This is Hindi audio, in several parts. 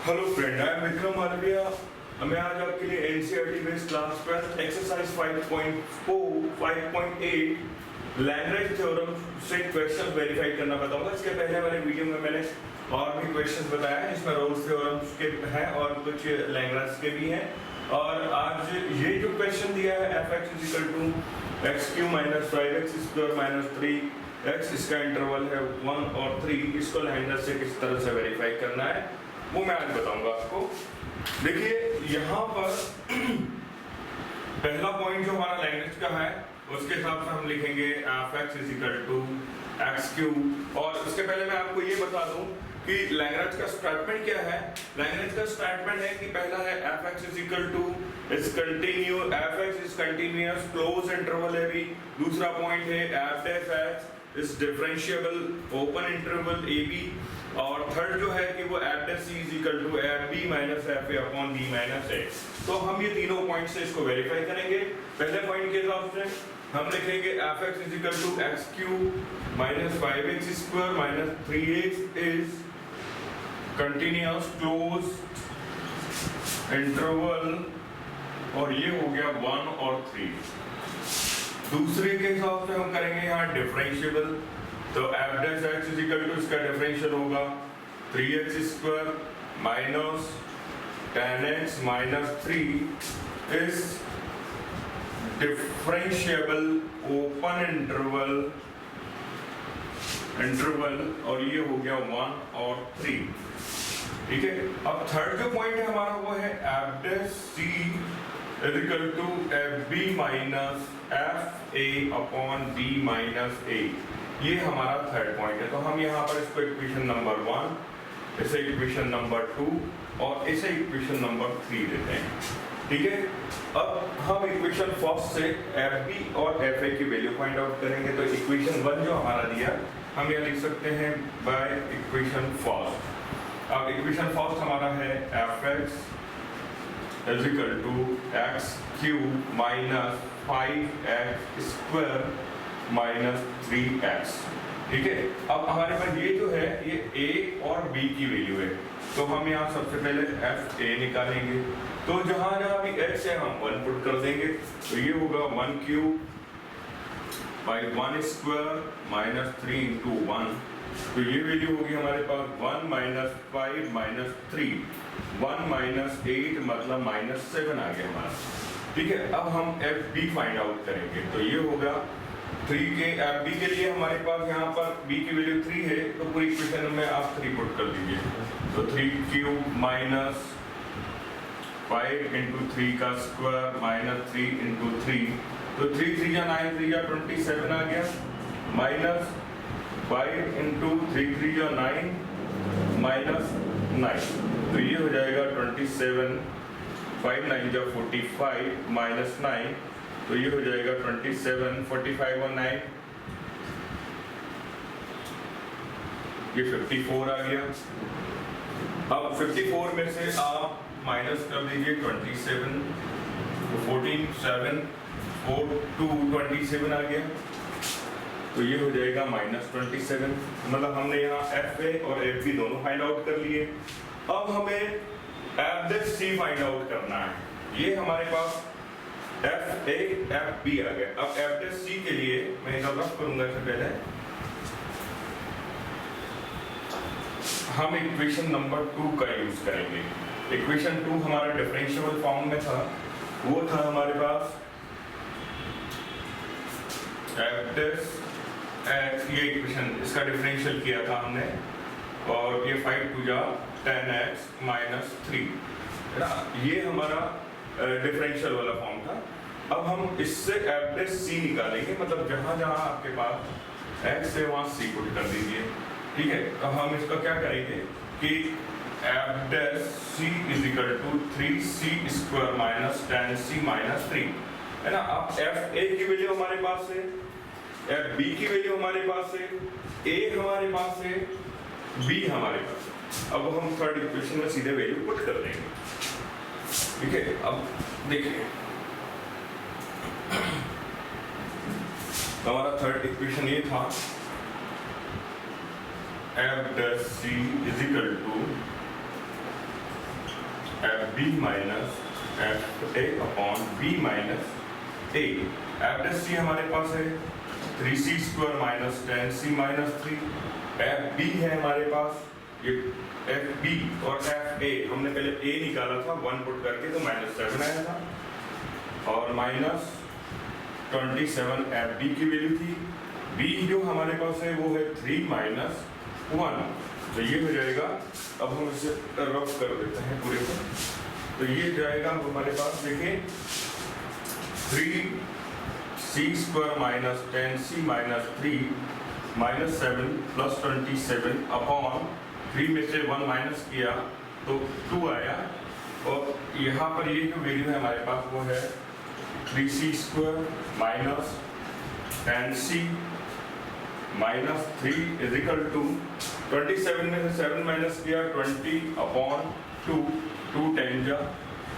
Hello friend, I am Vikram Malviya. मैं आज आपके लिए NCERT based class 12 exercise 5.4 5.8 Lagrange theorem से क्वेश्चन वेरीफाई करना बताऊंगा। इसके पहले वाले वीडियो में मैंने और भी क्वेश्चंस बताया है, इसमें रोल्स थ्योरम्स के हैं और कुछ लैग्रेंज के भी हैं। और आज ये जो क्वेश्चन दिया है f(x = x³ - 5x² - 3x), इसका इंटरवल है 1 और 3, इसको लैग्रेंज से किस तरह से वेरीफाई करना है वो मैं आज बताऊंगा आपको। देखिए यहाँ पर पहला पॉइंट जो हमारा लैग्रेंज का है उसके हिसाब से हम लिखेंगे f(x = x³। और उसके पहले मैं आपको ये बता दूं कि लैग्रेंज का स्टेटमेंट क्या है। लैग्रेंज का स्टेटमेंट है कि पहला है f(x = continuous क्लोज इंटरवल है भी। दूसरा पॉइंट है f' is differentiable open interval a b। और थर्ड जो है कि वो f(c) = fb - fa/b - a। तो हम ये तीनों पॉइंट से इसको वेरीफाई करेंगे। पहले पॉइंट के हिसाब से हम लिखेंगे f(x = x³ - 5x² - 3x is continuous closed interval, और ये हो गया 1 और 3। दूसरे के हिसाब से हम करेंगे यहाँ डिफरेंशिएबल, तो f' = इसका डिफरेंशियल होगा 3x² - 10x - 3 is differentiable open interval, और ये हो गया 1 और 3। ठीक है। अब थर्ड जो पॉइंट है हमारा वो है f(c) = fb - fa/b - a। ये हमारा थर्ड पॉइंट है। तो हम यहाँ पर इसको इक्वेशन नंबर 1, इसे इक्वेशन नंबर 2 और इसे इक्वेशन नंबर 3 देते हैं। ठीक है। अब हम इक्वेशन फर्स्ट से fb और fa की वैल्यू फाइंड आउट करेंगे। तो इक्वेशन 1 जो हमारा दिया हम यह लिख सकते हैं बाय इक्वेशन फर्स्ट। अब इक्वेशन फर्स्ट हमारा है f(x = x³ - 5x² - 3x। ठीक है। अब हमारे पास ये जो है ये a और b की वैल्यू है, तो हम यहाँ सबसे पहले fa निकालेंगे। तो जहां जहां भी x है हम 1 पुट कर देंगे, तो ये होगा 1³ / 1² - 3 × 1। तो ये वैल्यू होगी हमारे पास 1 - 5 - 3 1 - 8 मतलब -7 आ गया हमारा। ठीक है। अब हम fb फाइंड आउट करेंगे। तो ये होगा 3 के fb के लिए हमारे पास यहाँ पर b की वैल्यू 3 है, तो पूरी इक्वेशन में आप 3 पुट कर दीजिए। तो 3³ - 5 × 3 का स्क्वायर - 3 × 3, तो 3 3 या 9 3 या 27 आ गया, माइनस 5 × 3 3 या 9 -9, तो ये हो जाएगा 27, 5 9 जा 45 -9, तो ये हो जाएगा 27, 45 और 9 ये 54 आ गया। अब 54 में से आप माइनस कर दीजिए 27, तो 14 7 4 2 27 आ गया, तो ये हो जाएगा -27। मतलब हमने यहाँ fa और fb दोनों फाइंड आउट कर लिए। अब हमें f(c) फाइंड आउट करना है। ये हमारे पास fa fb आ गया। अब f(c) के लिए मैं इधर रफ करूंगा। इससे पहले हम इक्वेशन नंबर 2 का यूज करेंगे। इक्वेशन 2 हमारा डिफरेंशिएबल फॉर्म में था, वो था हमारे पास f' ये इक्वेशन, इसका डिफरेंशियल किया था हमने, और ये 5 2 जा 10x - 3 है ना। ये हमारा डिफरेंशियल वाला फॉर्म था। अब हम इससे f(c) निकालेंगे, मतलब जहां जहां आपके पास x है वहां c पुट कर दीजिए। ठीक है। तो हम इसका क्या करेंगे कि f(c) = 3c² - 10c - 3 है ना। अब fa की वैल्यू हमारे पास है, fb की वैल्यू हमारे पास है, a हमारे पास है, b हमारे पास है। अब हम थर्ड इक्वेशन में सीधे वैल्यू पुट कर देंगे। ठीक है। अब देखिए हमारा थर्ड इक्वेशन ये था f(c) = F B minus F A upon B minus A. F dash C हमारे पास है 3c square minus 10c minus 3। F B है हमारे पास ये एफ बी और एफ ए, हमने पहले ए निकाला था 1 पुट करके तो -7 आया था और माइनस 27 एफ बी की वैल्यू थी। बी जो हमारे पास है वो है 3 माइनस 1, तो ये हो जाएगा। अब हम इसे रफ कर देते हैं पूरे को, तो ये जाएगा हमारे पास देखिए 3c square minus 10c minus 3 minus 7 plus 27 upon 3 में से 1 माइनस किया तो 2 आया। और यहाँ पर ये जो वैल्यू है हमारे पास वो है 3c square minus 10c minus 3 is equal to 27 में से 7 माइनस किया 20 अपॉन 2, 2 10 जा,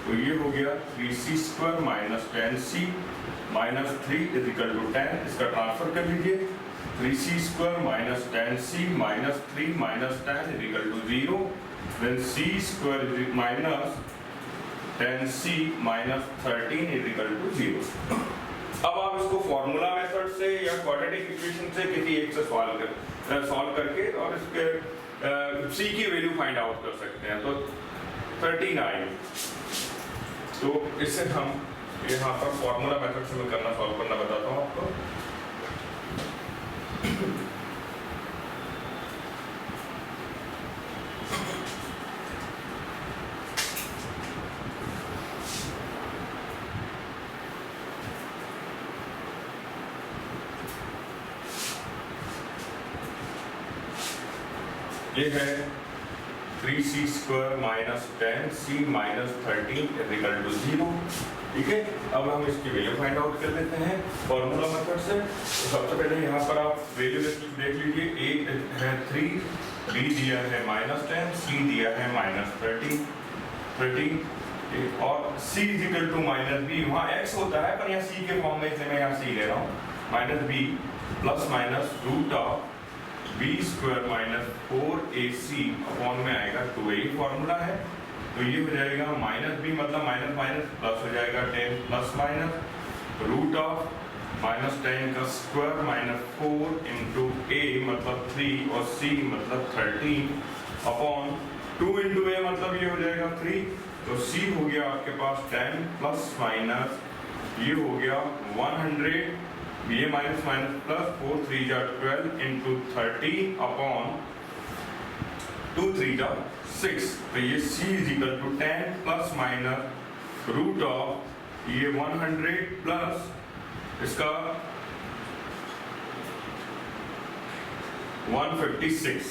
तो ये हो गया 3c square minus 10c minus 3 is equal to 10। इसका ट्रांसफर कर लीजिए 3c square minus 10c minus 3 minus 10 is equal to 0, then c square minus 10c minus 13 is equal to 0। अब आप इसको फॉर्मूला मेथड से या क्वाड्रेटिक इक्वेशन से किसी एक से सॉल्व करके और इसके c की वैल्यू फाइंड आउट कर सकते हैं। तो 13 आई, तो इससे हम यहाँ पर फॉर्मूला मेथड से मैं सॉल्व करना बताता हूँ आपको। ये है 3c square minus 10c minus 13 is equal to 0। ठीक है, अब हम इसकी वैल्यू फाइंड आउट कर लेते हैं फॉर्मूला मेथड से। तो सबसे पहले यहाँ पर आप वैल्यू देख लीजिए, a है 3, b दिया है -10, c दिया है -13 और c is equal to -b। वहाँ x होता है पर यहाँ c के फॉर्म में, इसलिए मैं यहाँ c ले रहा हूँ। -b plus minus root of b square minus 4ac upon में आएगा 2a फॉर्मूला है। तो ये हो जाएगा -b मतलब माइनस माइनस प्लस हो जाएगा 10 प्लस माइनस रूट ऑफ -10 का स्क्वायर माइनस 4 इंटू a मतलब 3 और c मतलब 13 अपॉन 2 इंटू a मतलब ये हो जाएगा 3। तो c हो गया आपके पास 10 प्लस माइनस ये हो गया 100, ये माइनस माइनस प्लस 4 3 जा 12 इंटू 13 अपॉन 2 3 जा 6। तो ये c is equal to 10 plus minus root of ये 100 प्लस इसका 156,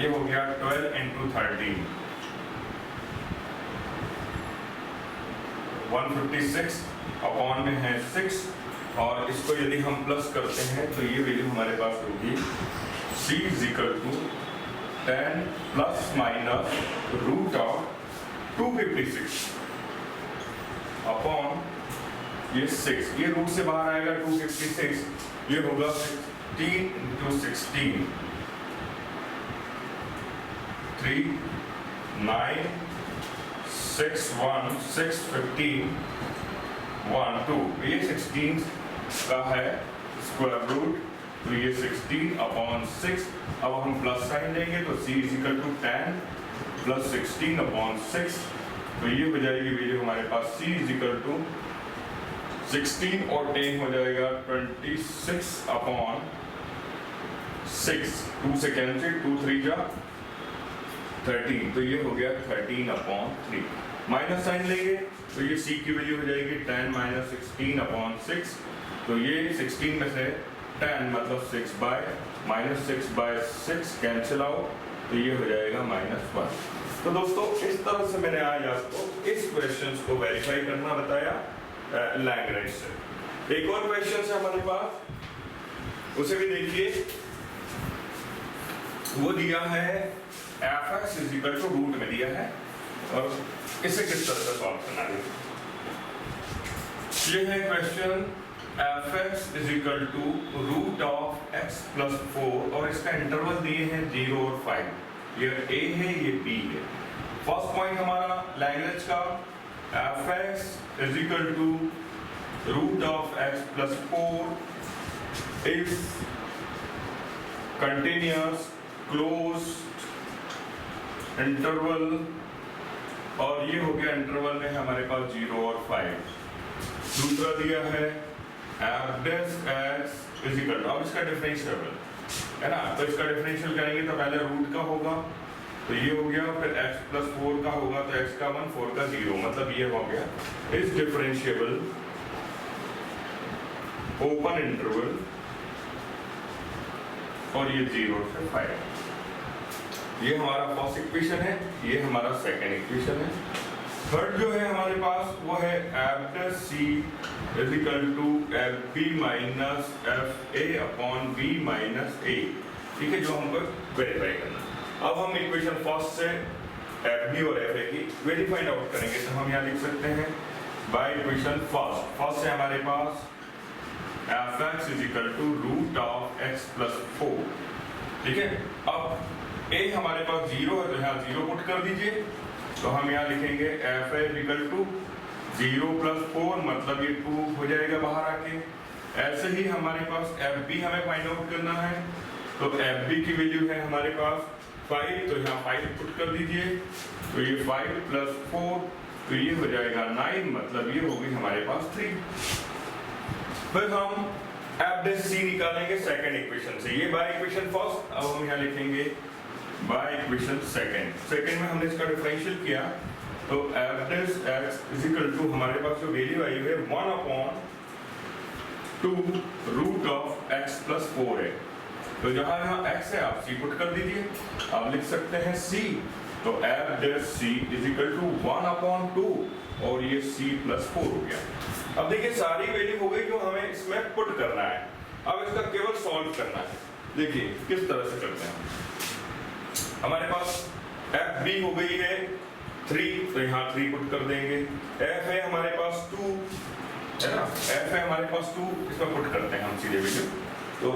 ये हो गया 12 इंटू 13 156 अपॉन में है 6। और इसको यदि हम प्लस करते हैं तो ये वैल्यू हमारे पास होगी c is equal to 10 plus minus root of 256 upon ये 6, ये रूट से बाहर आएगा 256, ये होगा 16 इंटू 16 3 9 6 1 6 15 1 2, ये 16 का है स्क्वायर रूट, तो ये 16 अपॉन 6। अब हम प्लस साइन लेंगे तो c is equal to 10 plus 16 upon 6, तो ये हो जाएगी वैल्यू हमारे पास c इज इक्वल टू 16 और 10 हो जाएगा 26 अपॉन 6, 2 से कैंसिल 2 3 जा 13, तो ये हो गया 13 अपॉन 3। माइनस साइन लेंगे तो ये c की वैल्यू हो जाएगी 10 माइनस 16 अपॉन 6, तो ये 16 में से 10 मतलब 6 बाय -6/6 कैंसिल आउट, तो ये हो जाएगा -1। तो दोस्तों इस तरह से मैंने आज आपको इस क्वेश्चंस को वेरीफाई करना बताया लैग्रेंज से। एक और क्वेश्चन है हमारे पास, उसे भी देखिए। वो दिया है f(x) is equal to root में दिया है और इसे किस तरह से सॉल्व करना है। ये है question f(x) is equal to root of x plus 4 और इसका इंटरवल दिए हैं 0 और 5। ये a है, ये b है। फर्स्ट पॉइंट हमारा लैग्रेंज का F X is equal to root of X plus 4 is continuous closed interval, और ये हो गया इंटरवल में हमारे पास 0 और 5। दूसरा दिया है F dash X is equal to, अब इसका डिफरेंशियल है ना, तो इसका डिफरेंशियल करेंगे तो पहले रूट का होगा, तो ये हो गया, फिर x प्लस 4 का होगा तो x का 1 4 का 0, मतलब ये हो गया इस डिफरेंशिएबल ओपन इंटरवल, और ये 0 से 5। ये हमारा फर्स्ट इक्वेशन है, ये हमारा सेकंड इक्वेशन है। थर्ड जो है हमारे पास वो है F dash C is equal to F B minus F A upon B minus A, ठीक है, जो हमको वेरीफाई करना। अब हम इक्वेशन फर्स्ट से एफ बी और एफ ए की वेरीफाइंड आउट करेंगे, तो हम यहाँ लिख सकते हैं बाय इक्वेशन फर्स्ट से हमारे पास F X is equal to root of X plus 4, ठीक है। अब ए हमारे पास 0 है तो यहाँ 0 पुट कर दीजिए, तो हम यहाँ लिखेंगे F A equal to 0 plus 4, मतलब ये 2 हो जाएगा बाहर आके। ऐसे ही हमारे पास एफ बी हमें फाइंड आउट करना है, तो एफ बी की वैल्यू है हमारे पास 5, तो यहाँ 5 पुट कर दीजिए, तो ये 5 प्लस 4, तो ये हो जाएगा 9, मतलब ये होगी हमारे पास 3। फिर हम एफ डैश सी निकालेंगे सेकंड इक्वेशन से, ये बाय इक्वेशन फर्स्ट, अब हम यहाँ लिखेंगे बाय इक्वेशन सेकंड में हमने इसका डिफरेंशियल किया, तो F dash X is equal to हमारे पास जो वैल्यू आई है 1/2 रूट ऑफ एक्स प्लस 4 है, तो जहां यहाँ x है आप c पुट कर दीजिए, आप लिख सकते हैं c, तो F dash C is equal to 1/2 और ये c प्लस 4 हो गया। अब देखिए सारी वैल्यू हो गई जो हमें इसमें पुट करना है, अब इसका केवल सॉल्व करना है। देखिए किस तरह से करते हैं, हमारे पास एफ बी हो गई है 3, तो यहाँ 3 पुट कर देंगे, एफ है हमारे पास 2 है ना, एफ है हमारे पास 2, इसमें पुट करते हैं हम सीधे वैल्यू, तो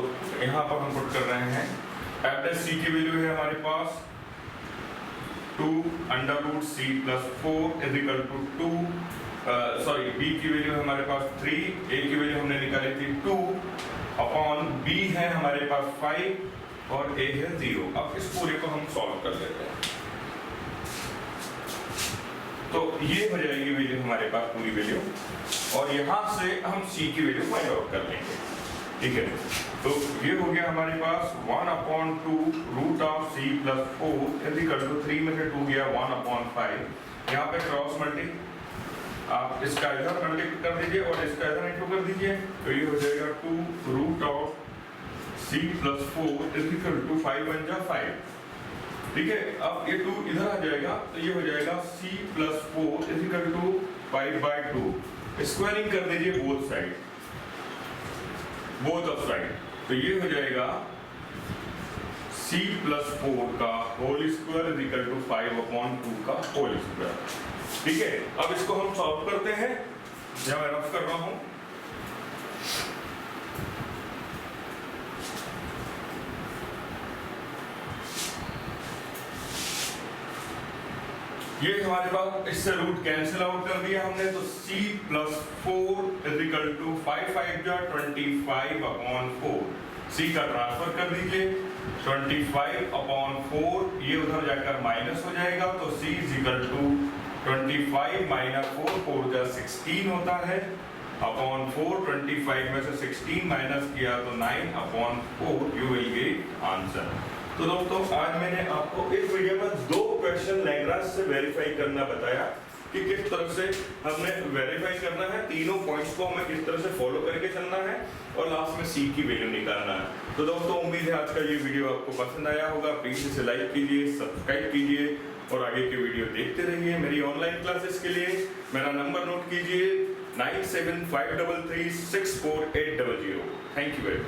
यहाँ पर हम पुट कर रहे हैं एफ डैश सी की वैल्यू है हमारे पास 2√c plus 4 is equal to 2, sorry B की वैल्यू है हमारे पास 3, ए की वैल्यू हमने निकाली थी 2 अपॉन बी है हमारे पास 5 और ए है 0। अब इस पूरे को हम सॉल्व कर लेते हैं, तो ये हो जाएगी वैल्यू हमारे पास पूरी वैल्यू, और यहाँ से हम c की वैल्यू फाइंड आउट कर लेंगे, ठीक है। तो ये हो गया हमारे पास 1/2 root of c plus 4 is equal to 3 में से 2 गया 1/5, यहाँ पे क्रॉस मल्टी आप इसका इधर मल्टीप्लाई कर दीजिए और इसका इधर इंटू कर दीजिए, तो ये हो जाएगा 2 root of c plus 4 is equal to 5 × 5, ठीक है। अब ये 2 इधर आ जाएगा, तो ये हो जाएगा c plus 4 is equal to 5/2, squaring कर दीजिए बोथ ऑफ साइड, तो ये हो जाएगा c प्लस 4 का whole square is equal to 5/2 का होल स्क्वायर, ठीक है। अब इसको हम सॉल्व करते हैं, जब मैं रफ कर रहा हूं, ये हमारे पास इससे रूट कैंसिल आउट कर दिया हमने, तो c plus 4 is equal to 5 5 जा 25/4, c का ट्रांसफर कर दीजिए 25/4, ये उधर जाकर माइनस हो जाएगा, तो c इज इक्वल टू 25 - 4 4 जा 16 होता है अपॉन 4, 25 में से 16 माइनस किया तो 9/4, यू विल गेट आंसर। तो दोस्तों आज मैंने आपको इस वीडियो में 2 क्वेश्चन लैग्रांज से वेरीफाई करना बताया कि किस तरह से हमने वेरीफाई करना है, तीनों पॉइंट्स को हमें किस तरह से फॉलो करके चलना है और लास्ट में सी की वैल्यू निकालना है। तो दोस्तों उम्मीद है आज का ये वीडियो आपको पसंद आया होगा, प्लीज इसे लाइक कीजिए, सब्सक्राइब कीजिए और आगे के वीडियो देखते रहिए। मेरी ऑनलाइन क्लासेस के लिए मेरा नंबर नोट कीजिए 9753364800। Thank you very much.